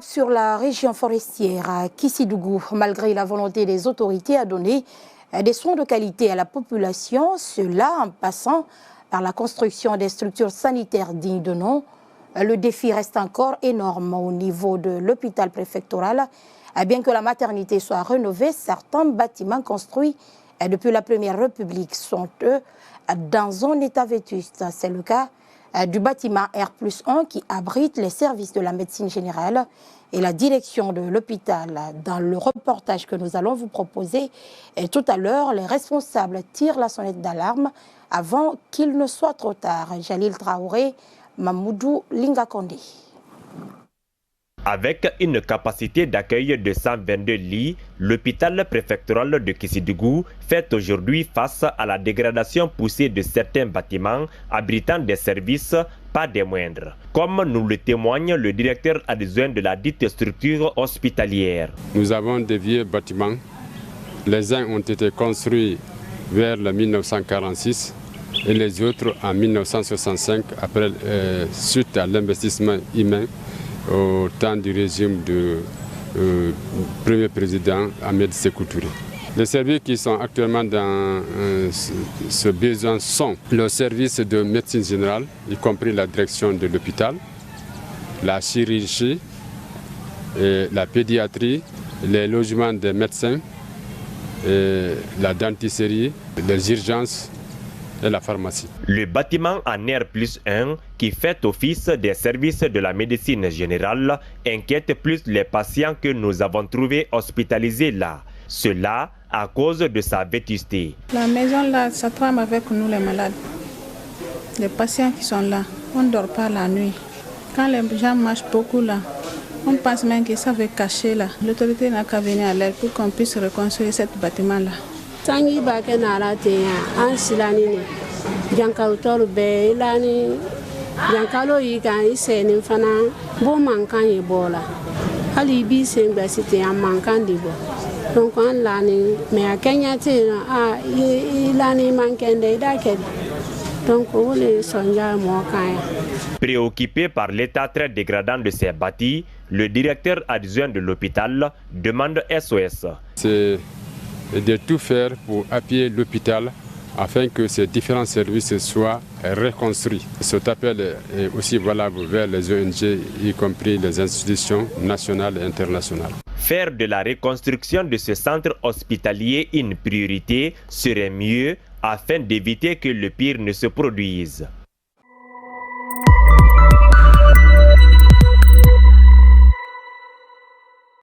Cap sur la région forestière à Kissidougou, malgré la volonté des autorités à donner des soins de qualité à la population, cela en passant par la construction des structures sanitaires dignes de nom. Le défi reste encore énorme au niveau de l'hôpital préfectoral. Bien que la maternité soit rénovée, certains bâtiments construits depuis la Première République sont, eux, dans un état vétuste. C'est le cas du bâtiment R+1 qui abrite les services de la médecine générale et la direction de l'hôpital. Dans le reportage que nous allons vous proposer, tout à l'heure, les responsables tirent la sonnette d'alarme avant qu'il ne soit trop tard. Jalil Traoré, Mamoudou Lingakonde. Avec une capacité d'accueil de 122 lits, l'hôpital préfectoral de Kissidougou fait aujourd'hui face à la dégradation poussée de certains bâtiments abritant des services, pas des moindres. Comme nous le témoigne le directeur adjoint de la dite structure hospitalière. Nous avons des vieux bâtiments. Les uns ont été construits vers le 1946 et les autres en 1965, suite à l'investissement humain au temps du régime du premier président Ahmed Sékou Touré. Les services qui sont actuellement dans ce besoin sont le service de médecine générale, y compris la direction de l'hôpital, la chirurgie, et la pédiatrie, les logements des médecins, et la dentisserie, les urgences et la pharmacie. Le bâtiment en R+1 qui fait office des services de la médecine générale inquiète plus les patients que nous avons trouvés hospitalisés là. Cela à cause de sa vétusté. La maison là, ça trame avec nous les malades. Les patients qui sont là, on ne dort pas la nuit. Quand les gens marchent beaucoup là, on pense même que ça va cacher là. L'autorité n'a qu'à venir à l'aide pour qu'on puisse reconstruire ce bâtiment là. Tangi bake nara teya an silani ne jankalo be ilani jankalo yi kan iseni fana bo mankan ye bola hali bi sen gbasite an mankan di bo donc an lani me akenya te a ilani mankende da kedi donc wole sonja mo kaya. Préoccupé par l'état très dégradant de ces bâtis, le directeur adjoint de l'hôpital demande SOS. C'est de tout faire pour appuyer l'hôpital afin que ces différents services soient reconstruits. Cet appel est aussi valable vers les ONG, y compris les institutions nationales et internationales. Faire de la reconstruction de ce centre hospitalier une priorité serait mieux afin d'éviter que le pire ne se produise.